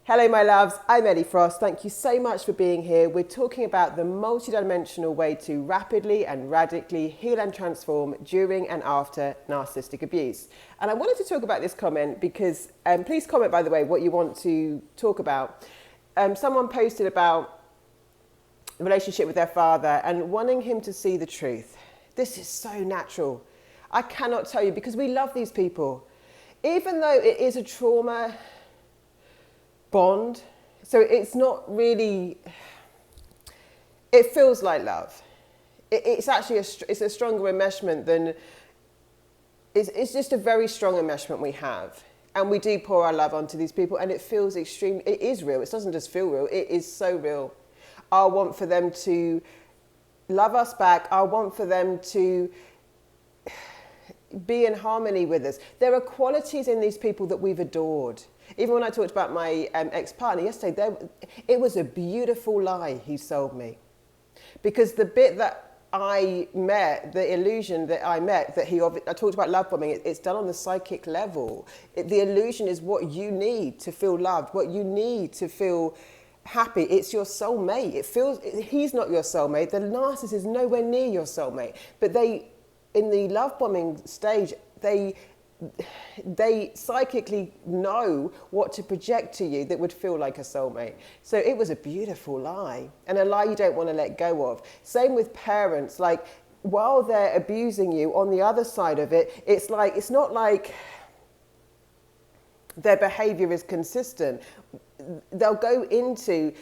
Hello, my loves. I'm Ellie Frost. Thank you so much for being here. We're talking about the multidimensional way to rapidly and radically heal and transform during and after narcissistic abuse. And I wanted to talk about this comment because, please comment, by the way, what you want to talk about. Someone posted about a relationship with their father and wanting him to see the truth. This is so natural. I cannot tell you, because we love these people. Even though it is a trauma bond, so it's not really, it feels like love. It's actually it's a stronger enmeshment than, it's just a very strong enmeshment we have. And we do pour our love onto these people, and it feels extreme. It is real. It doesn't just feel real. It is so real. I want for them to love us back. I want for them to be in harmony with us. There are qualities in these people that we've adored. Even when I talked about my ex-partner yesterday, it was a beautiful lie he sold me. Because the bit that I met, the illusion that I met, I talked about love bombing, it's done on the psychic level. The illusion is what you need to feel loved, what you need to feel happy. It's your soulmate. He's not your soulmate. The narcissist is nowhere near your soulmate. But in the love bombing stage, they psychically know what to project to you that would feel like a soulmate. So it was a beautiful lie, and a lie you don't want to let go of. Same with parents. Like, while they're abusing you, on the other side of it, it's not like their behavior is consistent. They'll go into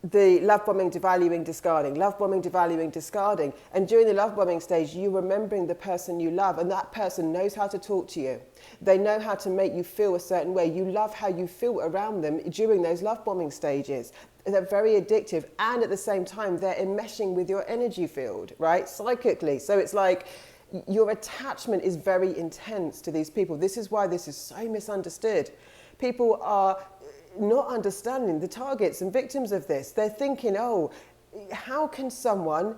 the love bombing, devaluing, discarding, love bombing, devaluing, discarding. And during the love bombing stage, you're remembering the person you love, and that person knows how to talk to you. They know how to make you feel a certain way. You love how you feel around them during those love bombing stages. They're very addictive, and at the same time, they're enmeshing with your energy field, right? Psychically. So it's like your attachment is very intense to these people. This is why this is so misunderstood. People are not understanding the targets and victims of this. They're thinking, oh, how can someone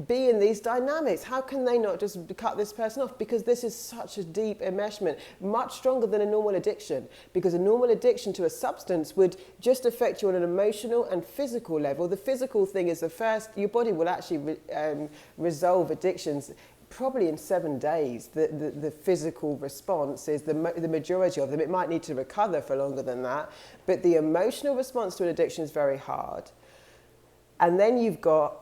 be in these dynamics? How can they not just cut this person off? Because this is such a deep enmeshment, much stronger than a normal addiction. Because a normal addiction to a substance would just affect you on an emotional and physical level. The physical thing is your body will actually resolve addictions probably in 7 days. The physical response is the majority of them. It might need to recover for longer than that. But the emotional response to an addiction is very hard. And then you've got,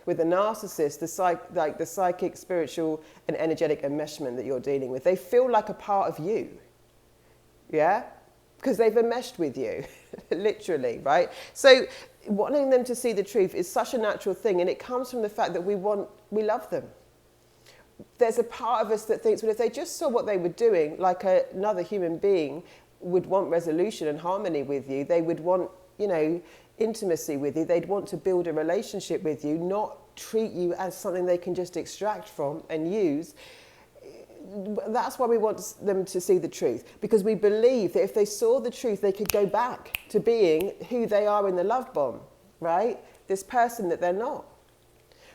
with a narcissist, the psychic, spiritual, and energetic enmeshment that you're dealing with. They feel like a part of you. Yeah? Because they've enmeshed with you, literally, right? So wanting them to see the truth is such a natural thing, and it comes from the fact that we love them. There's a part of us that thinks, well, if they just saw what they were doing, like another human being would want resolution and harmony with you, they would want, intimacy with you, they'd want to build a relationship with you, not treat you as something they can just extract from and use. That's why we want them to see the truth, because we believe that if they saw the truth, they could go back to being who they are in the love bomb, right? This person that they're not.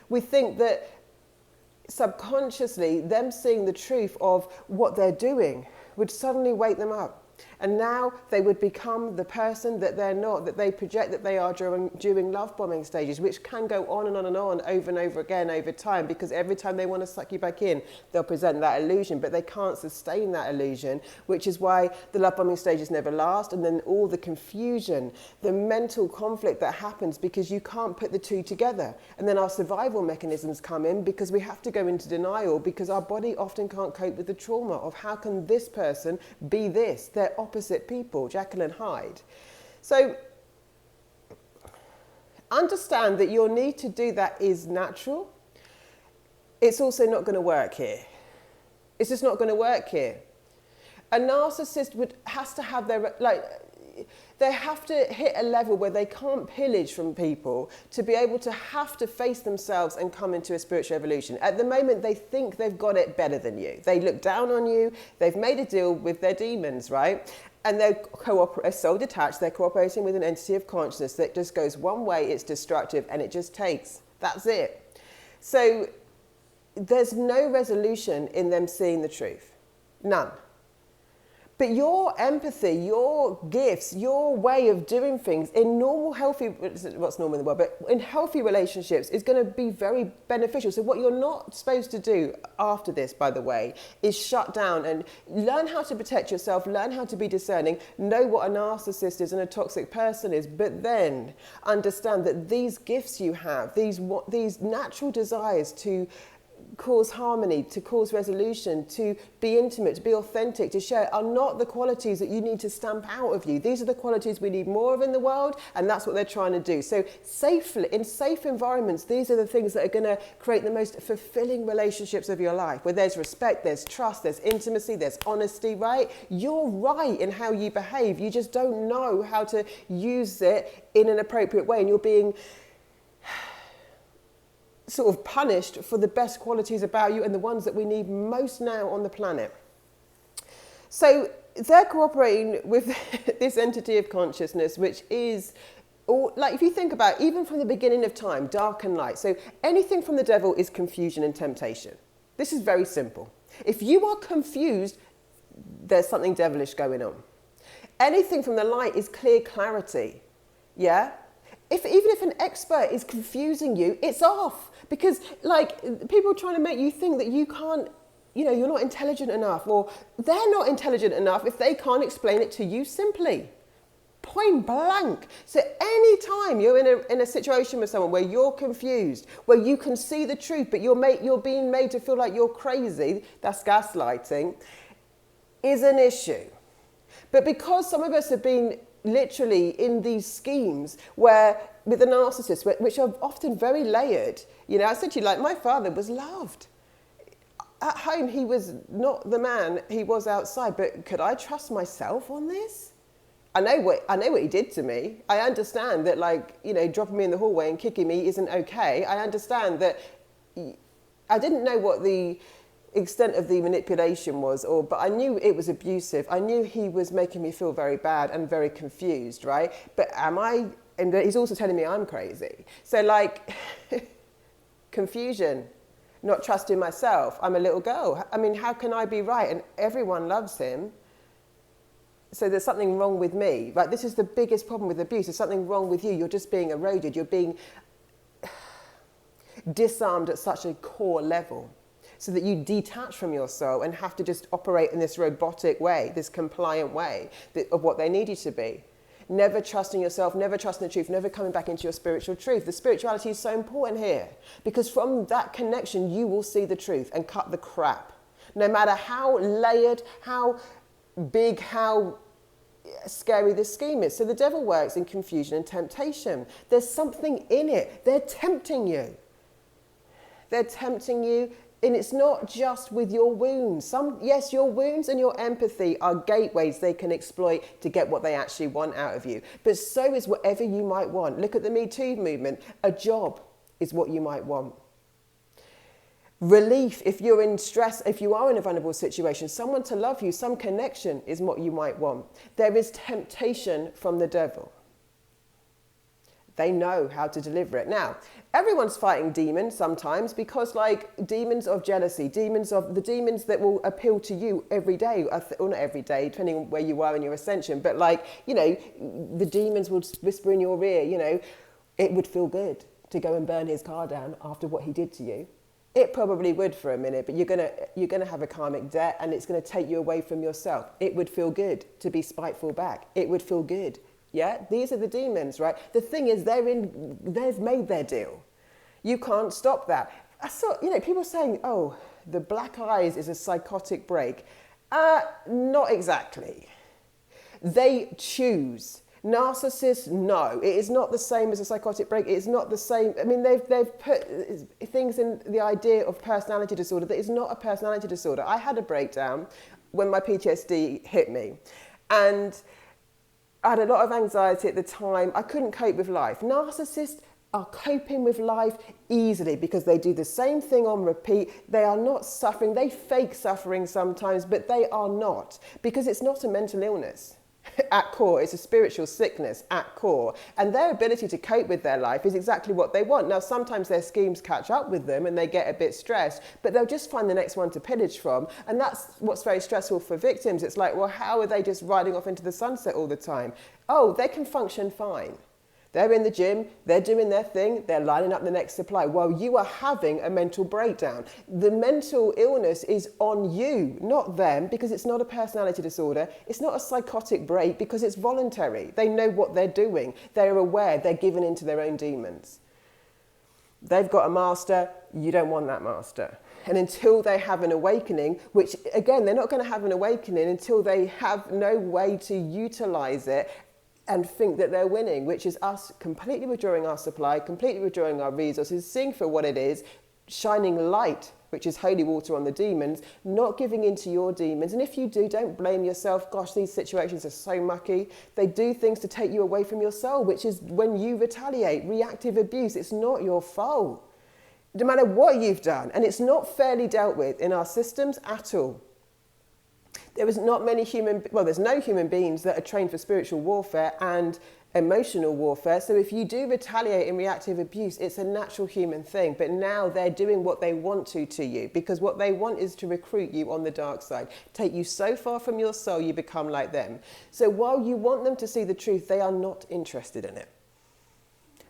We think that subconsciously, them seeing the truth of what they're doing would suddenly wake them up. And now they would become the person that they're not, that they project that they are during love bombing stages, which can go on and on and on over and over again over time, because every time they want to suck you back in, they'll present that illusion, but they can't sustain that illusion, which is why the love bombing stages never last. And then all the confusion, the mental conflict that happens because you can't put the two together. And then our survival mechanisms come in because we have to go into denial, because our body often can't cope with the trauma of how can this person be this? They're opposite people, Jekyll and Hyde. So understand that your need to do that is natural. It's also not going to work here. It's just not going to work here. A narcissist has to have they have to hit a level where they can't pillage from people to be able to have to face themselves and come into a spiritual evolution. At the moment, they think they've got it better than you. They look down on you. They've made a deal with their demons, right? And they're soul detached. They're cooperating with an entity of consciousness that just goes one way. It's destructive, and it just takes. That's it. So there's no resolution in them seeing the truth. None. But your empathy, your gifts, your way of doing things in normal, healthy, what's normal in the world, but in healthy relationships is going to be very beneficial. So what you're not supposed to do after this, by the way, is shut down and learn how to protect yourself, learn how to be discerning, know what a narcissist is and a toxic person is, but then understand that these gifts you have, these natural desires to cause harmony, to cause resolution, to be intimate, to be authentic, to share, are not the qualities that you need to stamp out of you. These are the qualities we need more of in the world, and that's what they're trying to do. So safely, in safe environments, these are the things that are going to create the most fulfilling relationships of your life, where there's respect, there's trust, there's intimacy, there's honesty, right? You're right in how you behave. You just don't know how to use it in an appropriate way, and you're being sort of punished for the best qualities about you and the ones that we need most now on the planet. So they're cooperating with this entity of consciousness, which is, like if you think about it, even from the beginning of time, dark and light. So anything from the devil is confusion and temptation. This is very simple. If you are confused, there's something devilish going on. Anything from the light is clear clarity. Yeah? Even if an expert is confusing you, it's off. Because like people are trying to make you think that you can't, you're not intelligent enough, or they're not intelligent enough if they can't explain it to you simply. Point blank. So anytime you're in a situation with someone where you're confused, where you can see the truth, but you're being made to feel like you're crazy, that's gaslighting, is an issue. But because some of us have been literally in these schemes where with the narcissist, which are often very layered, I said to you, like my father was loved. At home, he was not the man he was outside, but could I trust myself on this? I know what he did to me. I understand that, dropping me in the hallway and kicking me isn't okay. I understand that I didn't know what the extent of the manipulation was, but I knew it was abusive. I knew he was making me feel very bad and very confused, right? But and he's also telling me I'm crazy. So confusion, not trusting myself. I'm a little girl. I mean, how can I be right? And everyone loves him. So there's something wrong with me, right? This is the biggest problem with abuse. There's something wrong with you. You're just being eroded. You're being disarmed at such a core level, so that you detach from your soul and have to just operate in this robotic way, this compliant way of what they need you to be. Never trusting yourself, never trusting the truth, never coming back into your spiritual truth. The spirituality is so important here, because from that connection, you will see the truth and cut the crap. No matter how layered, how big, how scary this scheme is. So the devil works in confusion and temptation. There's something in it. They're tempting you. They're tempting you. And it's not just with your wounds. Yes, your wounds and your empathy are gateways they can exploit to get what they actually want out of you. But so is whatever you might want. Look at the Me Too movement. A job is what you might want. Relief, if you're in stress, if you are in a vulnerable situation, someone to love you, some connection is what you might want. There is temptation from the devil. They know how to deliver it. Now, everyone's fighting demons sometimes, because demons of jealousy, the demons that will appeal to you every day, or not every day, depending on where you are in your ascension, but the demons will whisper in your ear, it would feel good to go and burn his car down after what he did to you. It probably would for a minute, but you're gonna have a karmic debt, and it's gonna take you away from yourself. It would feel good to be spiteful back. It would feel good. Yeah, these are the demons, right? The thing is, they've made their deal. You can't stop that. I saw, people saying, oh, the black eyes is a psychotic break. Not exactly. They choose. Narcissists, no. It is not the same as a psychotic break. It is not the same. I mean, they've put things in the idea of personality disorder that is not a personality disorder. I had a breakdown when my PTSD hit me. And I had a lot of anxiety at the time. I couldn't cope with life. Narcissists are coping with life easily because they do the same thing on repeat. They are not suffering. They fake suffering sometimes, but they are not, because it's not a mental illness. At core, it's a spiritual sickness at core. And their ability to cope with their life is exactly what they want. Now, sometimes their schemes catch up with them and they get a bit stressed, but they'll just find the next one to pillage from. And that's what's very stressful for victims. It's like, well, how are they just riding off into the sunset all the time? Oh, they can function fine. They're in the gym, they're doing their thing, they're lining up the next supply while you are having a mental breakdown. The mental illness is on you, not them, because it's not a personality disorder. It's not a psychotic break because it's voluntary. They know what they're doing. They're aware. They're given into their own demons. They've got a master. You don't want that master. And until they have an awakening, which again, they're not going to have an awakening until they have no way to utilize it and think that they're winning, which is us completely withdrawing our supply, completely withdrawing our resources, seeing for what it is, shining light, which is holy water on the demons, not giving in to your demons. And if you do, don't blame yourself. Gosh, these situations are so mucky. They do things to take you away from your soul, which is when you retaliate, reactive abuse. It's not your fault, no matter what you've done. And it's not fairly dealt with in our systems at all. There's no human beings that are trained for spiritual warfare and emotional warfare. So if you do retaliate in reactive abuse, it's a natural human thing. But now they're doing what they want to you, because what they want is to recruit you on the dark side, take you so far from your soul you become like them. So while you want them to see the truth, they are not interested in it.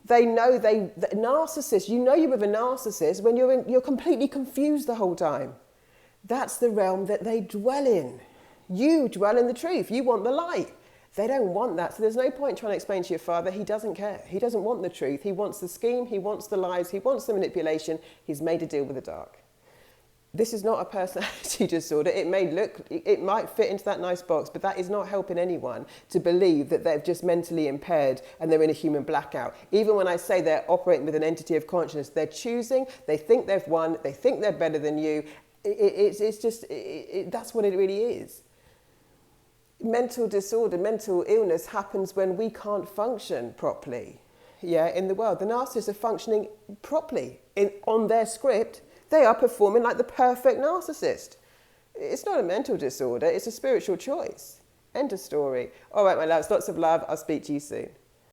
They know the narcissist, you know you're with a narcissist when you're completely confused the whole time. That's the realm that they dwell in. You dwell in the truth. You want the light. They don't want that. So there's no point trying to explain to your father. He doesn't care. He doesn't want the truth. He wants the scheme. He wants the lies. He wants the manipulation. He's made a deal with the dark. This is not a personality disorder. It might fit into that nice box, but that is not helping anyone to believe that they're just mentally impaired and they're in a human blackout. Even when I say they're operating with an entity of consciousness, they're choosing, they think they've won, they think they're better than you. That's what it really is. Mental disorder, mental illness happens when we can't function properly, in the world. The narcissists are functioning properly on their script. They are performing like the perfect narcissist. It's not a mental disorder, it's a spiritual choice. End of story. All right, my loves, lots of love. I'll speak to you soon.